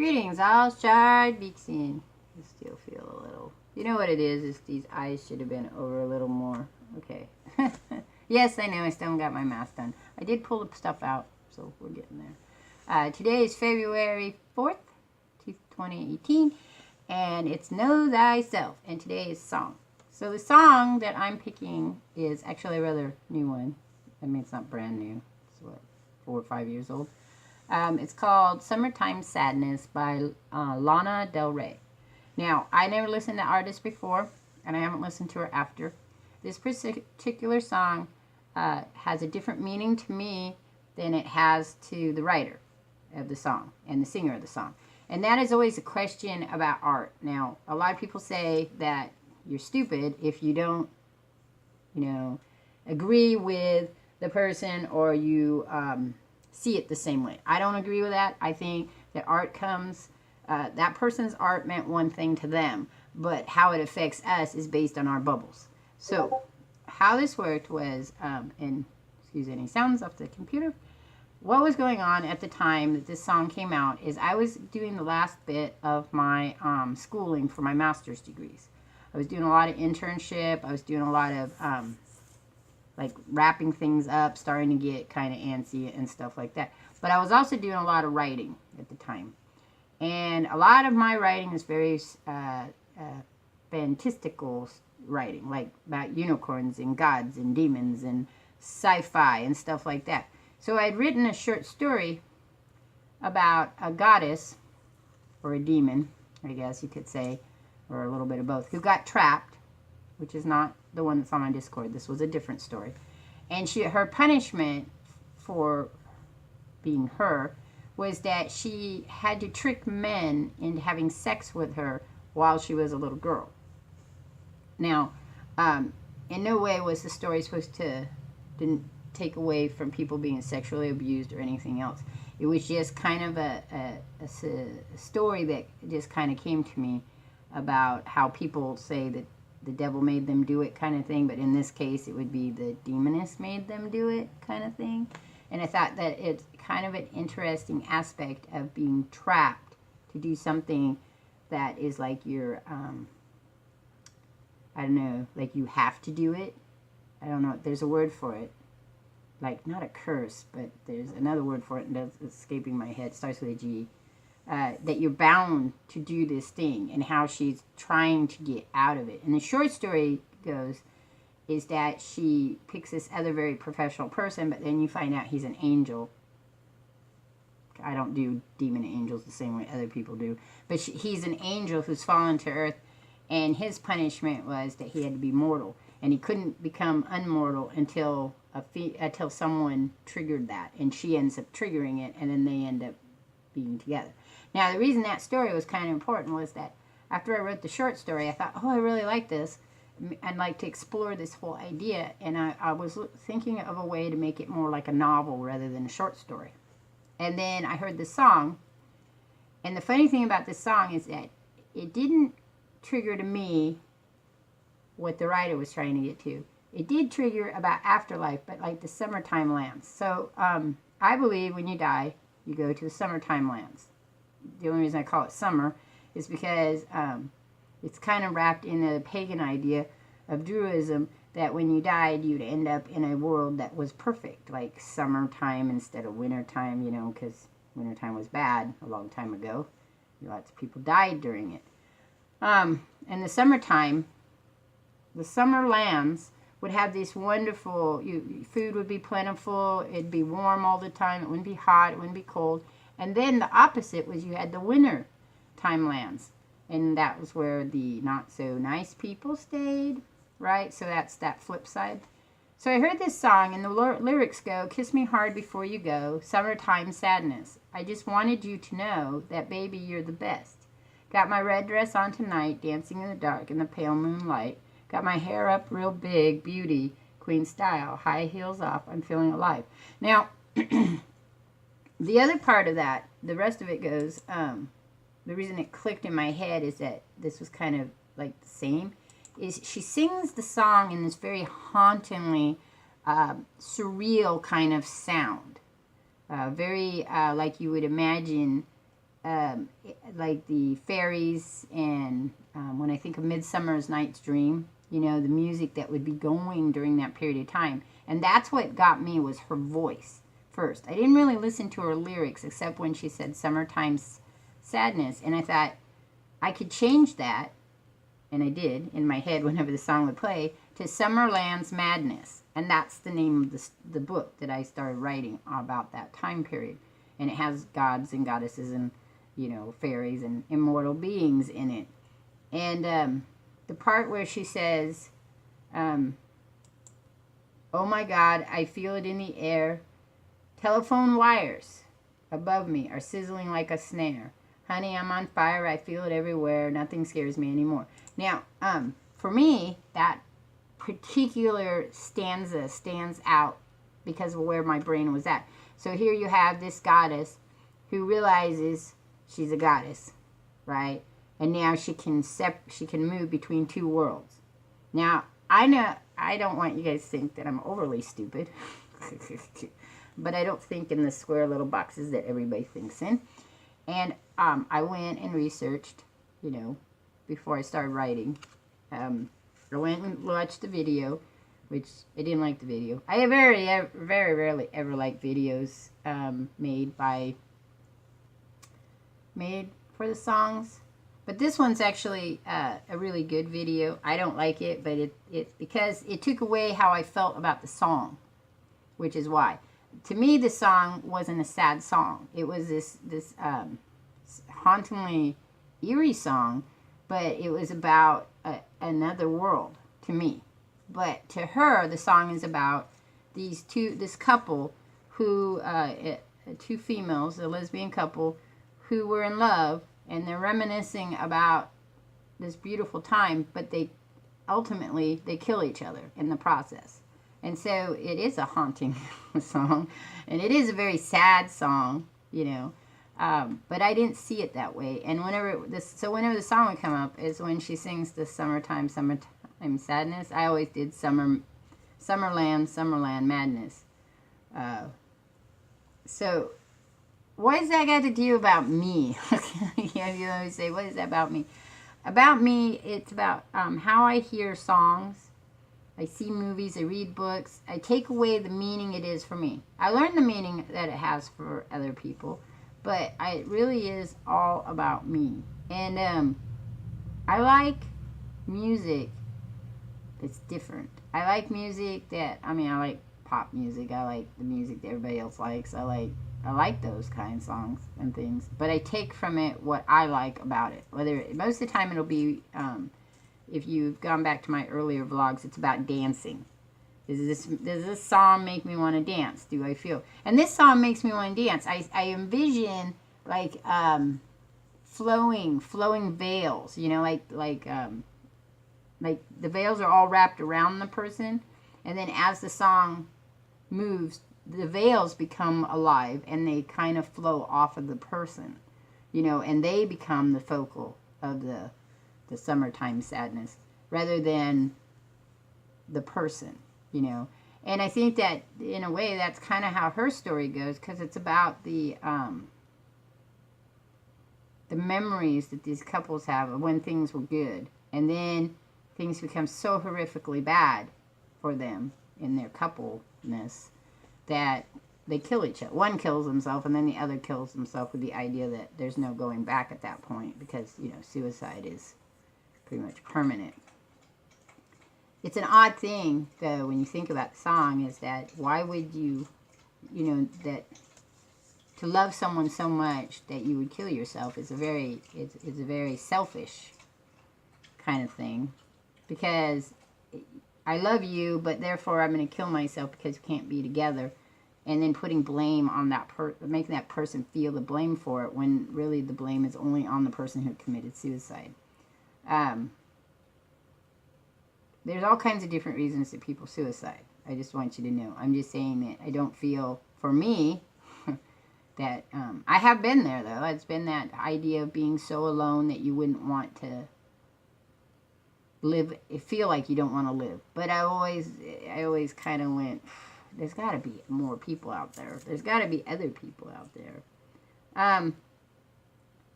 Greetings, all. Shardvixen. I still feel a little. You know what it is these eyes should have been over a little more. Okay. Yes, I know. I still haven't got my mask done. I did pull the stuff out, so we're getting there. Today is February 4th, 2018, and it's Know Thyself, and today is song. So the song that I'm picking is actually a rather new one. I mean, it's not brand new. It's, what, 4 or 5 years old. It's called Summertime Sadness by Lana Del Rey. Now, I never listened to the artist before, and I haven't listened to her after. This particular song has a different meaning to me than it has to the writer of the song and the singer of the song. And that is always a question about art. Now, a lot of people say that you're stupid if you don't, agree with the person or you see it the same way. I don't agree with that. I think that art comes, that person's art meant one thing to them, but how it affects us is based on our bubbles. So how this worked was, and excuse any sounds off the computer, what was going on at the time that this song came out is I was doing the last bit of my schooling for my master's degrees. I was doing a lot of internship. I was doing a lot of like wrapping things up, starting to get kind of antsy and stuff like that. But I was also doing a lot of writing at the time. And a lot of my writing is very fantastical writing, like about unicorns and gods and demons and sci-fi and stuff like that. So I'd written a short story about a goddess, or a demon, I guess you could say, or a little bit of both, who got trapped, which is not the one that's on my Discord. This was a different story. And her punishment for being her was that she had to trick men into having sex with her while she was a little girl. Now, in no way was the story supposed to didn't take away from people being sexually abused or anything else. It was just kind of a story that just kind of came to me about how people say that the devil made them do it kind of thing, but in this case it would be the demoness made them do it kind of thing. And I thought that it's kind of an interesting aspect of being trapped to do something that is like you're, I don't know, like you have to do it. I don't know, there's a word for it. Like, not a curse, but there's another word for it, and that's escaping my head. It starts with a G. That you're bound to do this thing, and how she's trying to get out of it. And the short story goes is that she picks this other very professional person, but then you find out he's an angel. I don't do demon angels the same way other people do, but he's an angel who's fallen to earth, and his punishment was that he had to be mortal, and he couldn't become unmortal until someone triggered that, and she ends up triggering it, and then they end up being together. Now, the reason that story was kind of important was that after I wrote the short story, I thought, oh, I really like this. I'd like to explore this whole idea. And I was thinking of a way to make it more like a novel rather than a short story. And then I heard this song. And the funny thing about this song is that it didn't trigger to me what the writer was trying to get to. It did trigger about afterlife, but like the summertime lands. So I believe when you die, you go to the summertime lands. The only reason I call it summer is because it's kind of wrapped in the pagan idea of Druidism that when you died, you'd end up in a world that was perfect, like summertime instead of wintertime, because wintertime was bad a long time ago. Lots of people died during it. And the summertime, the summer lands would have this wonderful, food would be plentiful, it'd be warm all the time, it wouldn't be hot, it wouldn't be cold. And then the opposite was you had the winter time lands. And that was where the not so nice people stayed, right? So that's that flip side. So I heard this song and the lyrics go, kiss me hard before you go, summertime sadness. I just wanted you to know that baby you're the best. Got my red dress on tonight, dancing in the dark in the pale moonlight. Got my hair up real big, beauty, queen style, high heels off, I'm feeling alive. Now, the other part of that, the rest of it goes, the reason it clicked in my head is that this was kind of like the same, is she sings the song in this very hauntingly surreal kind of sound. Very like you would imagine like the fairies, and when I think of Midsummer's Night's Dream, you know, the music that would be going during that period of time. And that's what got me, was her voice first. I didn't really listen to her lyrics except when she said Summertime Sadness. And I thought I could change that, and I did in my head whenever the song would play, to Summerland's Madness. And that's the name of the book that I started writing about that time period. And it has gods and goddesses and, you know, fairies and immortal beings in it. And the part where she says, oh my God, I feel it in the air. Telephone wires above me are sizzling like a snare. Honey, I'm on fire. I feel it everywhere. Nothing scares me anymore. Now, for me, that particular stanza stands out because of where my brain was at. So here you have this goddess who realizes she's a goddess, right? And now she can move between two worlds. Now, I know I don't want you guys to think that I'm overly stupid, but I don't think in the square little boxes that everybody thinks in. And I went and researched, you know, before I started writing. I went and watched the video, which I didn't like the video. I very rarely ever like videos made for the songs. But this one's actually a really good video. I don't like it, but it's because it took away how I felt about the song, which is why. To me, the song wasn't a sad song. It was this hauntingly eerie song, but it was about another world to me. But to her, the song is about this couple who, two females, a lesbian couple, who were in love, and they're reminiscing about this beautiful time, but they kill each other in the process. And so it is a haunting song, and it is a very sad song, you know. But I didn't see it that way. And whenever the song would come up is when she sings the Summertime Sadness. I always did Summerland Madness. So what does that got to do about me? You always say, what is that about me? About me, it's about how I hear songs. I see movies, I read books. I take away the meaning it is for me. I learn the meaning that it has for other people, but it really is all about me. And I like music that's different. I like music I like pop music. I like the music that everybody else likes. I like those kind of songs and things, but I take from it what I like about it. Most of the time it'll be, if you've gone back to my earlier vlogs, it's about dancing. Does this song make me want to dance? Do I feel? And this song makes me want to dance. I envision like flowing veils. You know, like the veils are all wrapped around the person, and then as the song moves, the veils become alive and they kind of flow off of the person, you know, and they become the focal of the Summertime Sadness rather than the person, you know. And I think that in a way that's kind of how her story goes, because it's about the memories that these couples have of when things were good, and then things become so horrifically bad for them in their coupleness that they kill each other. One kills himself, and then the other kills himself with the idea that there's no going back at that point, because, you know, suicide is pretty much permanent. It's an odd thing, though, when you think about the song, is that why would you, you know, that to love someone so much that you would kill yourself is a very selfish kind of thing, because I love you, but therefore I'm going to kill myself because we can't be together, and then putting blame on that making that person feel the blame for it, when really the blame is only on the person who committed suicide. There's all kinds of different reasons that people suicide. I just want you to know. I'm just saying that I don't feel, for me, that I have been there, though. It's been that idea of being so alone that you wouldn't want to live, feel like you don't want to live. But I always kind of went, there's got to be more people out there. There's got to be other people out there.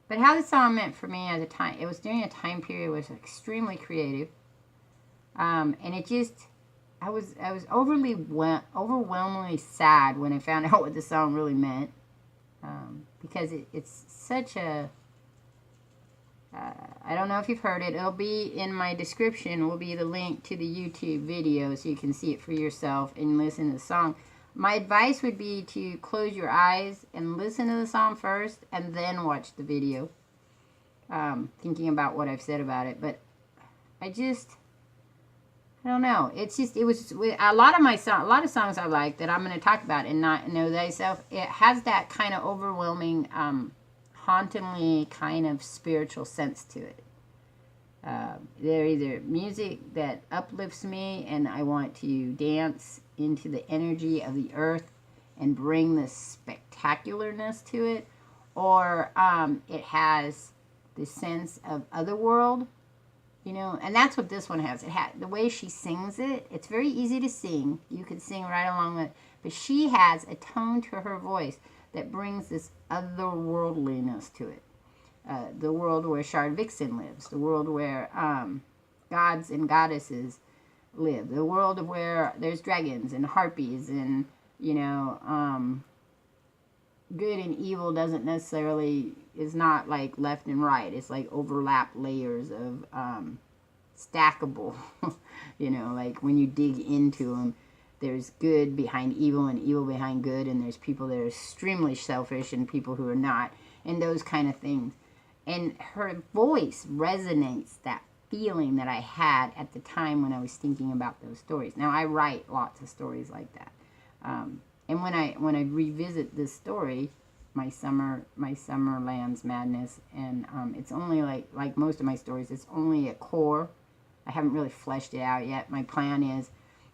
But how the song meant for me at the time, it was during a time period was extremely creative. And it just, I was overwhelmingly sad when I found out what the song really meant. Because it's such a, I don't know if you've heard it. It'll be in my description. Will be the link to the YouTube video so you can see it for yourself and listen to the song. My advice would be to close your eyes and listen to the song first and then watch the video. Thinking about what I've said about it. But I don't know. It's just, it was a lot of songs I like that I'm going to talk about and not know thyself. It has that kind of overwhelming, hauntingly kind of spiritual sense to it. They're either music that uplifts me and I want to dance into the energy of the earth and bring this spectacularness to it, or it has the sense of otherworld, you know, and that's what this one has. It had the way she sings it. It's very easy to sing. You could sing right along with it, but she has a tone to her voice that brings this otherworldliness to it. The world where Shardvixen lives, the world where gods and goddesses live, the world where there's dragons and harpies and, you know, good and evil doesn't necessarily, is not like left and right. It's like overlap layers of stackable, you know, like when you dig into them, there's good behind evil and evil behind good, and there's people that are extremely selfish and people who are not, and those kind of things. And her voice resonates that feeling that I had at the time when I was thinking about those stories. Now, I write lots of stories like that. And when I revisit this story, my Summerland's Madness, and it's only like most of my stories, it's only a core. I haven't really fleshed it out yet. My plan is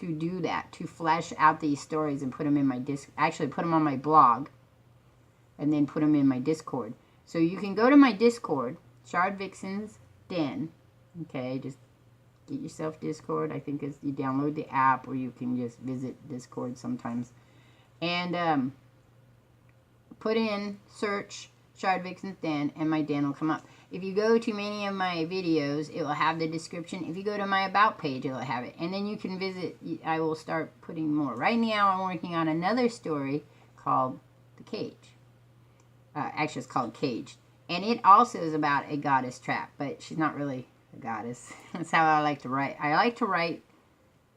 to do that, to flesh out these stories and put them in my actually put them on my blog, and then put them in my Discord. So you can go to my Discord, Shardvixen's Den. Okay, just get yourself Discord. I think you download the app, or you can just visit Discord sometimes. And put in, search Shardvixen Den, and my den will come up. If you go to many of my videos, it will have the description. If you go to my About page, it will have it. And then you can visit. I will start putting more. Right now, I'm working on another story called The Cage. Actually, it's called Caged. And it also is about a goddess trap, but she's not really a goddess. That's how I like to write. I like to write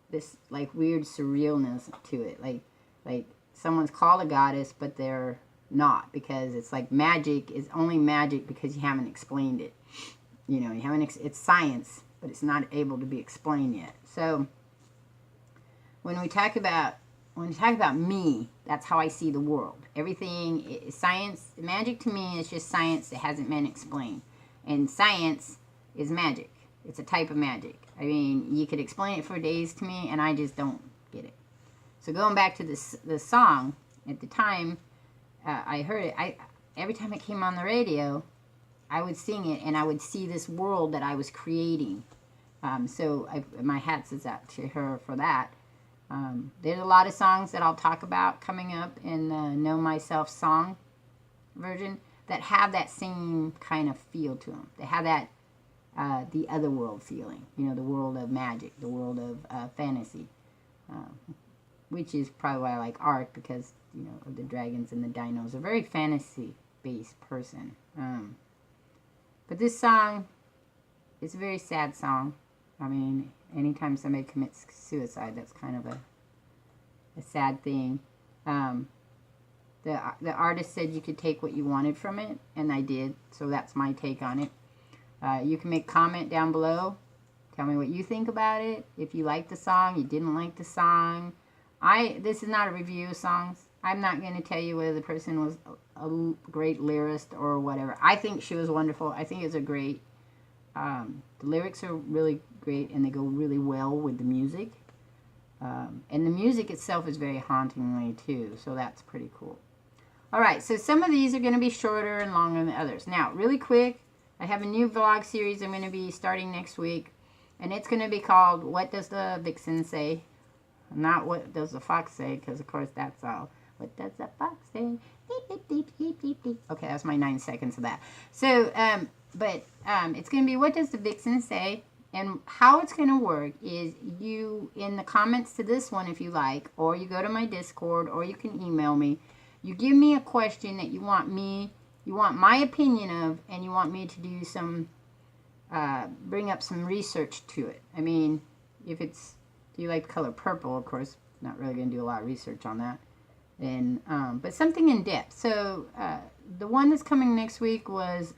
this, like, weird surrealness to it. Like someone's called a goddess, but they're not, because it's like magic is only magic because you haven't explained it. You know, you haven't. It's science, but it's not able to be explained yet. So when we talk about me, that's how I see the world. Everything is science. Magic to me is just science that hasn't been explained, and science is magic. It's a type of magic. I mean, you could explain it for days to me, and I just don't get it. So going back to the song, at the time I heard it, every time it came on the radio, I would sing it, and I would see this world that I was creating. So my hats is out to her for that. There's a lot of songs that I'll talk about coming up in the Know Myself song version that have that same kind of feel to them. They have that the other world feeling, you know, the world of magic, the world of fantasy, which is probably why I like art, because, you know, of the dragons and the dinos. A very fantasy-based person. But this song is a very sad song. I mean, anytime somebody commits suicide, that's kind of a sad thing. The artist said you could take what you wanted from it, and I did, so that's my take on it. You can make a comment down below. Tell me what you think about it. If you like the song, you didn't like the song. This is not a review of songs. I'm not going to tell you whether the person was a great lyricist or whatever. I think she was wonderful. I think it's a great... the lyrics are really great, and they go really well with the music. And the music itself is very hauntingly, too, so that's pretty cool. Alright, so some of these are going to be shorter and longer than others. Now, really quick, I have a new vlog series I'm going to be starting next week, and it's going to be called What Does the Vixen Say? Not What Does the Fox Say, because, of course, that's all. What does the fox say? Beep, beep, beep, beep, beep, beep. Okay, that's my 9 seconds of that. So, it's going to be what does the vixen say? And how it's going to work is you, in the comments to this one if you like, or you go to my Discord, or you can email me. You give me a question that you want my opinion of, and you want me to do some, bring up some research to it. I mean, if it's, do you like the color purple, of course, not really going to do a lot of research on that. And, but something in depth. So, the one that's coming next week was,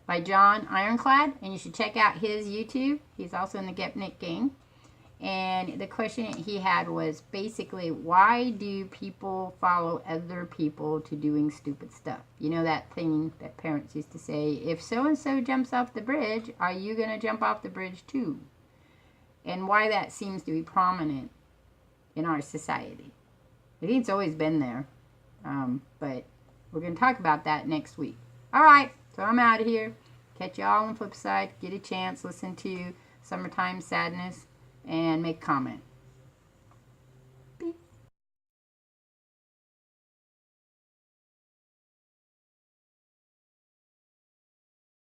by John Ironclad, and you should check out his YouTube. He's also in the Gepnik gang. And the question he had was basically, why do people follow other people to doing stupid stuff? You know that thing that parents used to say, if so-and-so jumps off the bridge, are you going to jump off the bridge too? And why that seems to be prominent in our society. I think it's always been there. But we're going to talk about that next week. All right. So I'm out of here. Catch y'all on the flip side. Get a chance. Listen to Summertime Sadness. And make a comment.